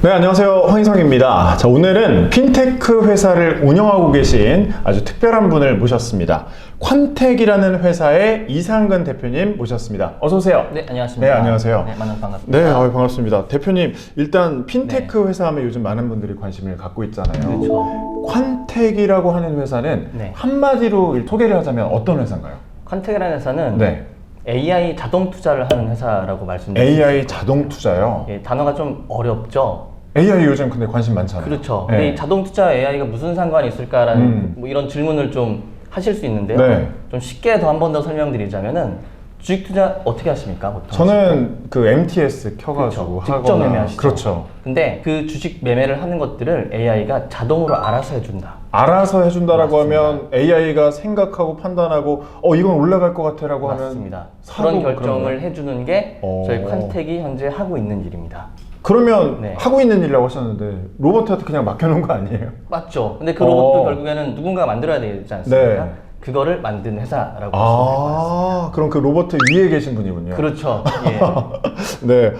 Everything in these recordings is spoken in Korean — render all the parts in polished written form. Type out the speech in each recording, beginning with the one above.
네, 안녕하세요. 황희성입니다. 자, 오늘은 핀테크 회사를 운영하고 계신 아주 특별한 분을 모셨습니다. 콴텍이라는 회사의 이상근 대표님 모셨습니다. 어서 오세요. 네, 안녕하십니까. 네, 안녕하세요. 네, 만나서 반갑습니다. 네, 반갑습니다. 대표님, 일단 핀테크 회사 하면 요즘 많은 분들이 관심을 갖고 있잖아요. 그렇죠. 콴텍이라고 하는 회사는 네. 한마디로 소개를 하자면 어떤 회사인가요? 콴텍이라는 회사는 네. AI 자동 투자를 하는 회사라고 말씀드립니다. AI 자동 투자요? 예, 단어가 좀 어렵죠. AI 요즘 근데 관심 많잖아요. 그렇죠. 네. 근데 이 자동 투자와 AI가 무슨 상관이 있을까라는 뭐 이런 질문을 좀 하실 수 있는데요. 네. 좀 쉽게 더 한 번 더 설명드리자면은 주식 투자 어떻게 하십니까? 보통? 저는 그 MTS 켜가지고 그렇죠. 하거나 직접 매매하시죠. 그렇죠. 근데 그 주식 매매를 하는 것들을 AI가 자동으로 알아서 해준다. 알아서 해준다라고 맞습니다. 하면 AI가 생각하고 판단하고 이건 올라갈 것 같아라고 맞습니다. 하면 사고 그런 결정을 그런 해주는 게 어. 저희 콴텍이 현재 하고 있는 일입니다. 그러면 네. 하고 있는 일이라고 하셨는데 로봇한테 그냥 맡겨놓은 거 아니에요? 맞죠. 근데 그 로봇도 어. 결국에는 누군가 만들어야 되지 않습니까? 네. 그거를 만든 회사라고 보시면 될 것 같습니다. 그럼 그 로봇 위에 계신 분이군요. 그렇죠. 예. 네,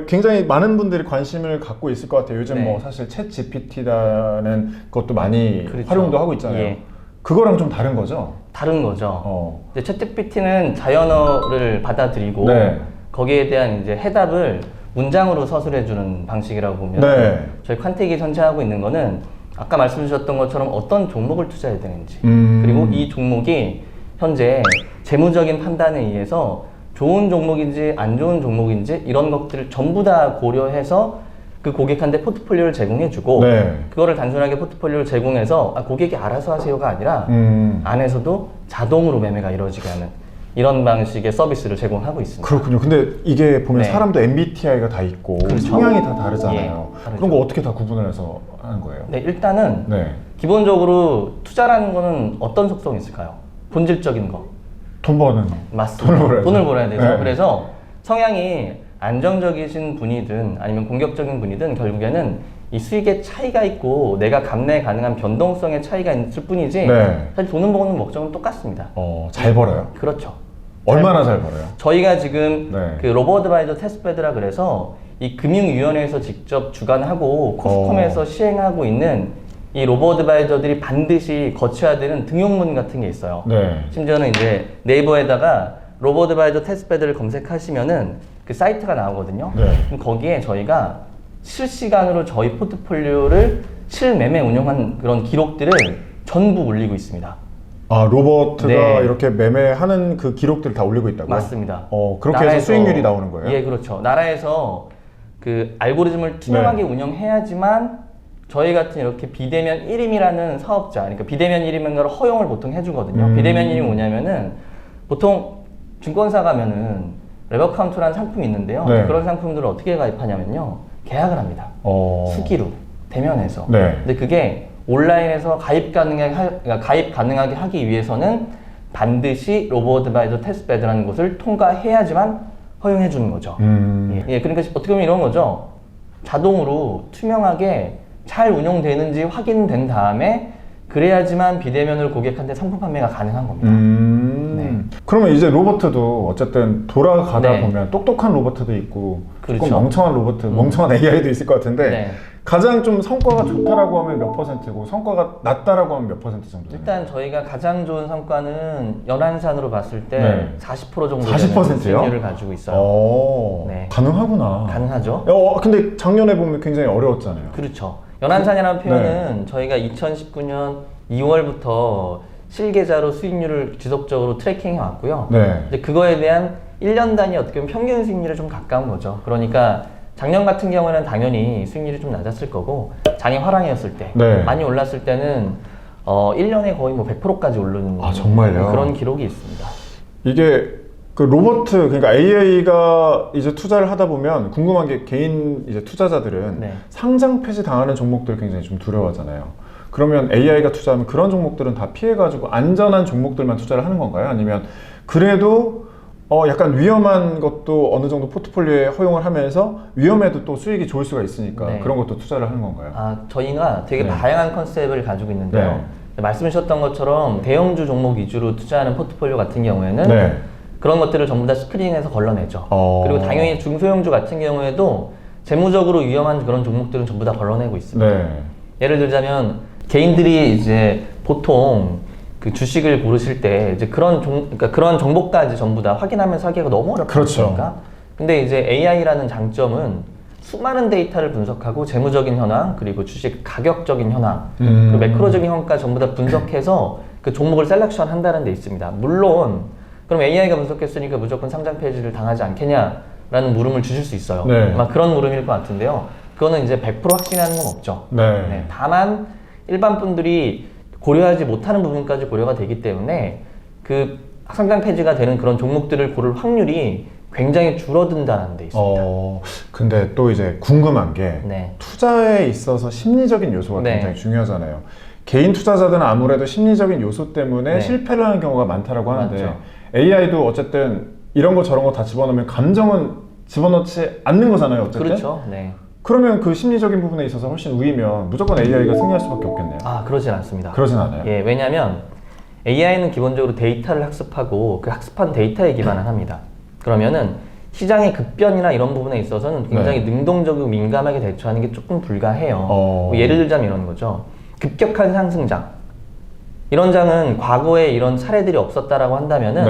굉장히 많은 분들이 관심을 갖고 있을 것 같아요. 요즘 네. 뭐 사실 챗 GPT라는 것도 많이 그렇죠. 활용도 하고 있잖아요. 예. 그거랑 좀 다른 거죠? 다른 거죠. 어. 이제 챗GPT는 자연어를 받아들이고 네. 거기에 대한 이제 해답을 문장으로 서술해주는 방식이라고 보면 네. 저희 콴텍이 전체하고 있는 거는 아까 말씀 주셨던 것처럼 어떤 종목을 투자해야 되는지 그리고 이 종목이 현재 재무적인 판단에 의해서 좋은 종목인지 안 좋은 종목인지 이런 것들을 전부 다 고려해서 그 고객한테 포트폴리오를 제공해주고 네. 그거를 단순하게 포트폴리오를 제공해서 고객이 알아서 하세요가 아니라 안에서도 자동으로 매매가 이루어지게 하는 이런 방식의 서비스를 제공하고 있습니다. 그렇군요. 근데 이게 보면 네. 사람도 MBTI가 다 있고 그렇죠. 성향이 다 다르잖아요. 예, 다르죠. 그런 거 어떻게 다 구분을 해서 하는 거예요? 네, 일단은 네. 기본적으로 투자라는 거는 어떤 속성이 있을까요? 본질적인 거. 돈 버는. 맞습니다. 돈을 벌어야 되죠. 네. 그래서 성향이 안정적이신 분이든 아니면 공격적인 분이든 결국에는 이 수익의 차이가 있고 내가 감내 가능한 변동성의 차이가 있을 뿐이지 네. 사실 돈을 버는 목적은 똑같습니다. 잘 벌어요? 그렇죠. 얼마나 잘 벌어요? 저희가 지금 네. 그 로보어드바이저 테스트베드라 그래서 이 금융위원회에서 직접 주관하고 코스콤에서 시행하고 있는 이 로보어드바이저들이 반드시 거쳐야 되는 등용문 같은 게 있어요. 네. 심지어는 이제 네이버에다가 로보어드바이저 테스트베드를 검색하시면은 그 사이트가 나오거든요. 네. 그럼 거기에 저희가 실시간으로 저희 포트폴리오를 실매매 운영한 그런 기록들을 전부 올리고 있습니다. 로버트가 네. 이렇게 매매하는 그 기록들을 다 올리고 있다고요? 맞습니다. 그렇게 해서 수익률이 나오는 거예요? 예, 그렇죠. 나라에서 그 알고리즘을 투명하게 네. 운영해야지만 저희 같은 이렇게 비대면 1임이라는 사업자, 그러니까 비대면 1임인가를 허용을 보통 해주거든요. 비대면 1임이 뭐냐면은 보통 증권사 가면은 레버카운트라는 상품이 있는데요. 네. 그런 상품들을 어떻게 가입하냐면요. 계약을 합니다. 수기로, 대면에서. 네. 근데 그게 온라인에서 가입 가능하게 하기 위해서는 반드시 로보어드바이저 테스트베드라는 곳을 통과해야지만 허용해 주는 거죠. 예, 그러니까 어떻게 보면 이런 거죠. 자동으로 투명하게 잘 운영되는지 확인된 다음에 그래야지만 비대면으로 고객한테 상품 판매가 가능한 겁니다. 네. 그러면 이제 로버트도 어쨌든 돌아가다 네. 보면 똑똑한 로버트도 있고 그렇죠. 조금 멍청한 로버트, 멍청한 AI도 있을 것 같은데 네. 가장 좀 성과가 좋다라고 하면 몇 퍼센트고 성과가 낮다라고 하면 몇 퍼센트 정도 되나요? 일단 저희가 가장 좋은 성과는 연한산으로 봤을 때 네. 40% 정도 40%요? 되는 수익률을 가지고 있어요. 네. 가능하구나. 가능하죠. 근데 작년에 보면 굉장히 어려웠잖아요. 그렇죠. 연한산이라는 표현은 저희가 2019년 2월부터 실계좌로 수익률을 지속적으로 트래킹해 왔고요. 네. 이제 그거에 대한 1년 단위 어떻게 보면 평균 수익률에 좀 가까운 거죠. 그러니까 작년 같은 경우에는 당연히 수익률이 좀 낮았을 거고 장이 화랑이었을 때 네. 많이 올랐을 때는 1년에 거의 뭐 100%까지 오르는 정말요? 그런 기록이 있습니다. 이게 그 로버트, 그러니까 AI가 이제 투자를 하다 보면 궁금한 게 개인 이제 투자자들은 네. 상장 폐지 당하는 종목들 굉장히 좀 두려워하잖아요. 그러면 AI가 투자하면 그런 종목들은 다 피해가지고 안전한 종목들만 투자를 하는 건가요? 아니면 그래도 약간 위험한 것도 어느 정도 포트폴리오에 허용을 하면서 위험해도 또 수익이 좋을 수가 있으니까 네. 그런 것도 투자를 하는 건가요? 저희가 되게 네. 다양한 컨셉을 가지고 있는데요. 말씀 주셨던 것처럼 대형주 종목 위주로 투자하는 포트폴리오 같은 경우에는 네. 그런 것들을 전부 다 스크린에서 걸러내죠. 그리고 당연히 중소형주 같은 경우에도 재무적으로 위험한 그런 종목들은 전부 다 걸러내고 있습니다. 네. 예를 들자면 개인들이 이제 보통 그 주식을 고르실 때 이제 그러니까 그런 정보까지 전부 다 확인하면서 하기가 너무 어렵다 그렇죠. 보니까. 근데 이제 AI라는 장점은 수많은 데이터를 분석하고 재무적인 현황, 그리고 주식 가격적인 현황, 그리고 매크로적인 현황까지 전부 다 분석해서 그 종목을 셀렉션 한다는 데 있습니다. 물론 그럼 AI가 분석했으니까 무조건 상장 폐지를 당하지 않겠냐라는 물음을 주실 수 있어요. 네. 아마 그런 물음일 것 같은데요. 그거는 이제 100% 확신하는 건 없죠. 네. 네, 다만 일반 분들이 고려하지 못하는 부분까지 고려가 되기 때문에 그 상장 폐지가 되는 그런 종목들을 고를 확률이 굉장히 줄어든다는 데 있습니다. 근데 또 이제 궁금한 게 네. 투자에 있어서 심리적인 요소가 네. 굉장히 중요하잖아요. 개인 투자자들은 아무래도 심리적인 요소 때문에 네. 실패를 하는 경우가 많다라고 하는데 맞죠. AI도 어쨌든 이런 거 저런 거 다 집어넣으면 감정은 집어넣지 않는 거잖아요. 어쨌든. 그렇죠. 네. 그러면 그 심리적인 부분에 있어서 훨씬 우위면 무조건 AI가 승리할 수밖에 없겠네요. 아, 그러진 않습니다. 그러진 않아요. 예, 왜냐하면 AI는 기본적으로 데이터를 학습하고 그 학습한 데이터에 기반을 합니다. 그러면은 시장의 급변이나 이런 부분에 있어서는 굉장히 네. 능동적이고 민감하게 대처하는 게 조금 불가해요. 뭐 예를 들자면 이런 거죠. 급격한 상승장. 이런 장은 과거에 이런 사례들이 없었다라고 한다면은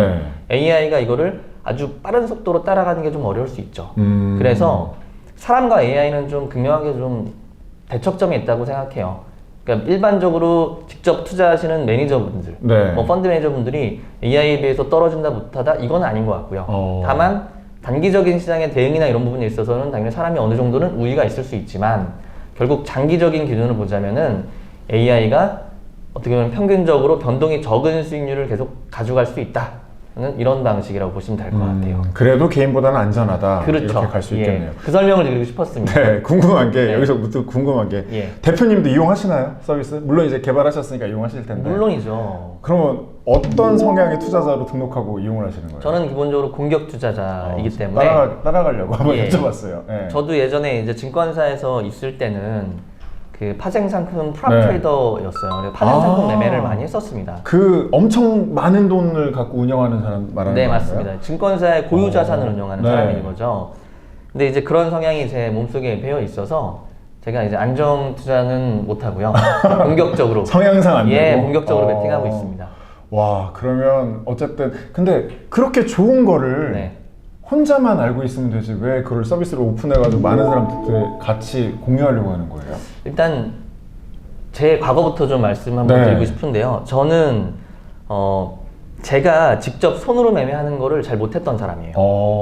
네. AI가 이거를 아주 빠른 속도로 따라가는 게 좀 어려울 수 있죠. 음. 그래서 사람과 AI는 좀 극명하게 좀 대척점이 있다고 생각해요. 그러니까 일반적으로 직접 투자하시는 매니저분들, 네. 뭐 펀드 매니저분들이 AI에 비해서 떨어진다 못하다 이건 아닌 것 같고요. 다만 단기적인 시장의 대응이나 이런 부분에 있어서는 당연히 사람이 어느 정도는 우위가 있을 수 있지만 결국 장기적인 기준으로 보자면은 AI가 어떻게 보면 평균적으로 변동이 적은 수익률을 계속 가져갈 수 있다는 이런 방식이라고 보시면 될 것 같아요. 그래도 개인보다는 안전하다. 그렇죠. 이렇게 갈 수 있겠네요. 예, 그 설명을 드리고 싶었습니다. 네, 궁금한 게 네. 여기서부터 궁금한 게 예. 대표님도 이용하시나요? 서비스? 물론 이제 개발하셨으니까 이용하실 텐데. 물론이죠. 그러면 어떤 성향의 투자자로 등록하고 이용을 하시는 거예요? 저는 기본적으로 공격 투자자이기 때문에 따라가려고 한번 예. 여쭤봤어요. 네. 저도 예전에 이제 증권사에서 있을 때는 그 파생 상품 프랍 네. 트레이더였어요. 그래서 파생 상품 매매를 많이 했었습니다. 그 엄청 많은 돈을 갖고 운영하는 사람 말하는 네, 건가요? 맞습니다. 증권사의 고유 자산을 운영하는 네. 사람인 거죠. 근데 이제 그런 성향이 제 몸속에 배어 있어서 제가 이제 안정 투자는 못 하고요. 공격적으로 성향상 안 되고? 예, 공격적으로 베팅하고 있습니다. 와, 그러면 어쨌든 근데 그렇게 좋은 거를 네. 혼자만 알고 있으면 되지 왜 그걸 서비스를 오픈해가지고 많은 사람들 같이 공유하려고 하는 거예요? 일단 제 과거부터 좀 말씀 한번 네. 드리고 싶은데요. 저는 제가 직접 손으로 매매하는 거를 잘 못했던 사람이에요.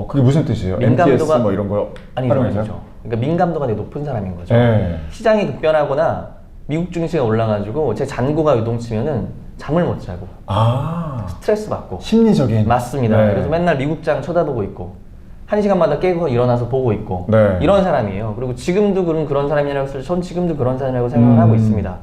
그게 무슨 뜻이에요? MTS 뭐 이런 거 아니죠. 그러니까 민감도가 되게 높은 사람인 거죠. 네. 시장이 급변하거나 미국 증시가 올라가지고 제 잔고가 요동치면은 잠을 못 자고 스트레스 받고 심리적인 맞습니다. 네. 그래서 맨날 미국장 쳐다보고 있고 1시간마다 깨고 일어나서 보고 있고 네. 이런 사람이에요. 그리고 지금도 그런 사람이라고 해서 전 지금도 그런 사람이라고 생각을 하고 있습니다.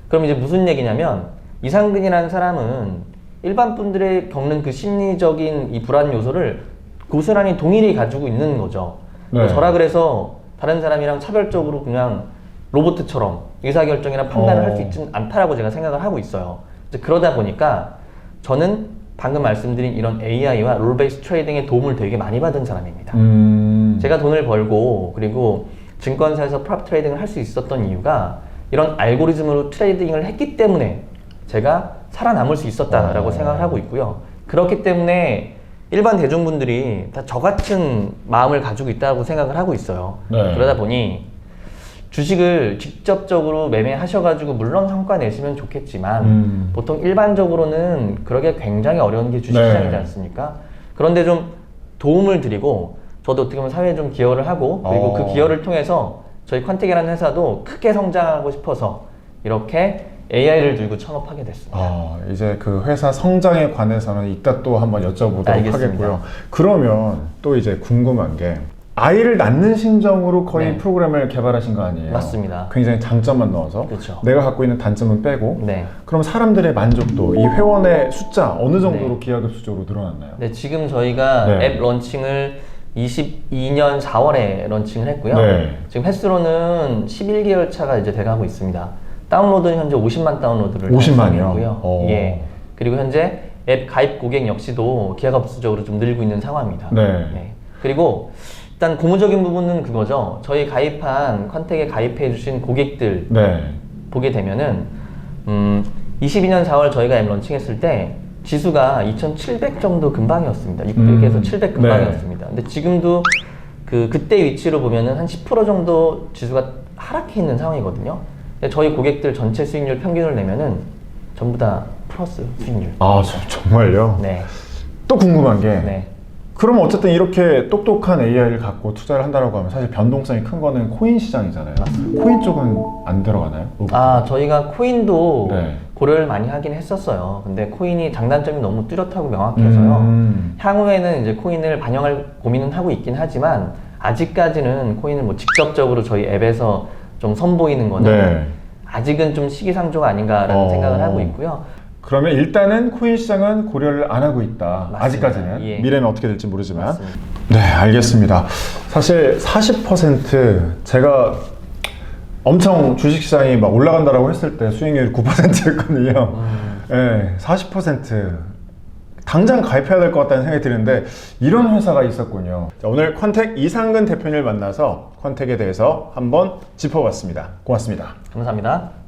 그럼 이제 무슨 얘기냐면 이상근이라는 사람은 일반 분들의 겪는 그 심리적인 이 불안 요소를 고스란히 동일히 가지고 있는 거죠. 네. 저라 그래서 다른 사람이랑 차별적으로 그냥 로봇처럼 의사결정이나 판단을 할 수 있지는 않다라고 제가 생각을 하고 있어요. 이제 그러다 보니까 저는 방금 말씀드린 이런 AI와 롤 베이스 트레이딩의 도움을 되게 많이 받은 사람입니다. 제가 돈을 벌고 그리고 증권사에서 프랍 트레이딩을 할 수 있었던 이유가 이런 알고리즘으로 트레이딩을 했기 때문에 제가 살아남을 수 있었다라고 생각을 하고 있고요. 그렇기 때문에 일반 대중분들이 다 저 같은 마음을 가지고 있다고 생각을 하고 있어요. 네. 그러다 보니 주식을 직접적으로 매매하셔가지고 물론 성과 내시면 좋겠지만 보통 일반적으로는 그러기 굉장히 어려운 게 주식시장이지 않습니까? 그런데 좀 도움을 드리고 저도 어떻게 보면 사회에 좀 기여를 하고 그리고 그 기여를 통해서 저희 컨택이라는 회사도 크게 성장하고 싶어서 이렇게 AI를 들고 창업하게 됐습니다. 이제 그 회사 성장에 관해서는 이따 또 한번 여쭤보도록 알겠습니다. 하겠고요. 그러면 또 이제 궁금한 게 아이를 낳는 심정으로 거의 네. 프로그램을 개발하신 거 아니에요? 맞습니다. 굉장히 장점만 넣어서 그렇죠. 내가 갖고 있는 단점은 빼고 네. 그럼 사람들의 만족도, 이 회원의 숫자 어느 정도로 네. 기하급수적으로 늘어났나요? 네, 지금 저희가 네. 앱 런칭을 22년 4월에 런칭을 했고요. 네. 지금 횟수로는 11개월 차가 이제 돼가고 있습니다. 다운로드는 현재 50만 다운로드를 50만 이요? 달성했고요. 예. 그리고 현재 앱 가입 고객 역시도 기하급수적으로 좀 늘고 있는 상황입니다. 네. 그리고 일단 고무적인 부분은 그거죠. 저희 가입한 컨택에 가입해 주신 고객들 네. 보게 되면은 22년 4월 저희가 M 런칭했을 때 지수가 2,700 정도 근방이었습니다. 600에서 700 근방이었습니다. 근데 지금도 그때 위치로 보면은 한 10% 정도 지수가 하락해 있는 상황이거든요. 근데 저희 고객들 전체 수익률 평균을 내면은 전부 다 플러스 수익률. 아, 정말요? 네. 또 궁금한 게 네. 그럼 어쨌든 이렇게 똑똑한 AI를 갖고 투자를 한다라고 하면 사실 변동성이 큰 거는 코인 시장이잖아요. 코인 쪽은 안 들어가나요? 아, 저희가 코인도 네. 고려를 많이 하긴 했었어요. 근데 코인이 장단점이 너무 뚜렷하고 명확해서요. 향후에는 이제 코인을 반영할 고민은 하고 있긴 하지만 아직까지는 코인을 뭐 직접적으로 저희 앱에서 좀 선보이는 거는 네. 아직은 좀 시기상조가 아닌가라는 생각을 하고 있고요. 그러면 일단은 코인 시장은 고려를 안 하고 있다. 맞습니다. 아직까지는. 예. 미래는 어떻게 될지 모르지만. 맞습니다. 네, 알겠습니다. 사실 40% 제가 엄청 주식시장이 막 올라간다라고 했을 때 수익률이 9%였거든요. 네, 40% 당장 가입해야 될 것 같다는 생각이 드는데 이런 회사가 있었군요. 자, 오늘 컨택 이상근 대표님을 만나서 컨택에 대해서 한번 짚어봤습니다. 고맙습니다. 감사합니다.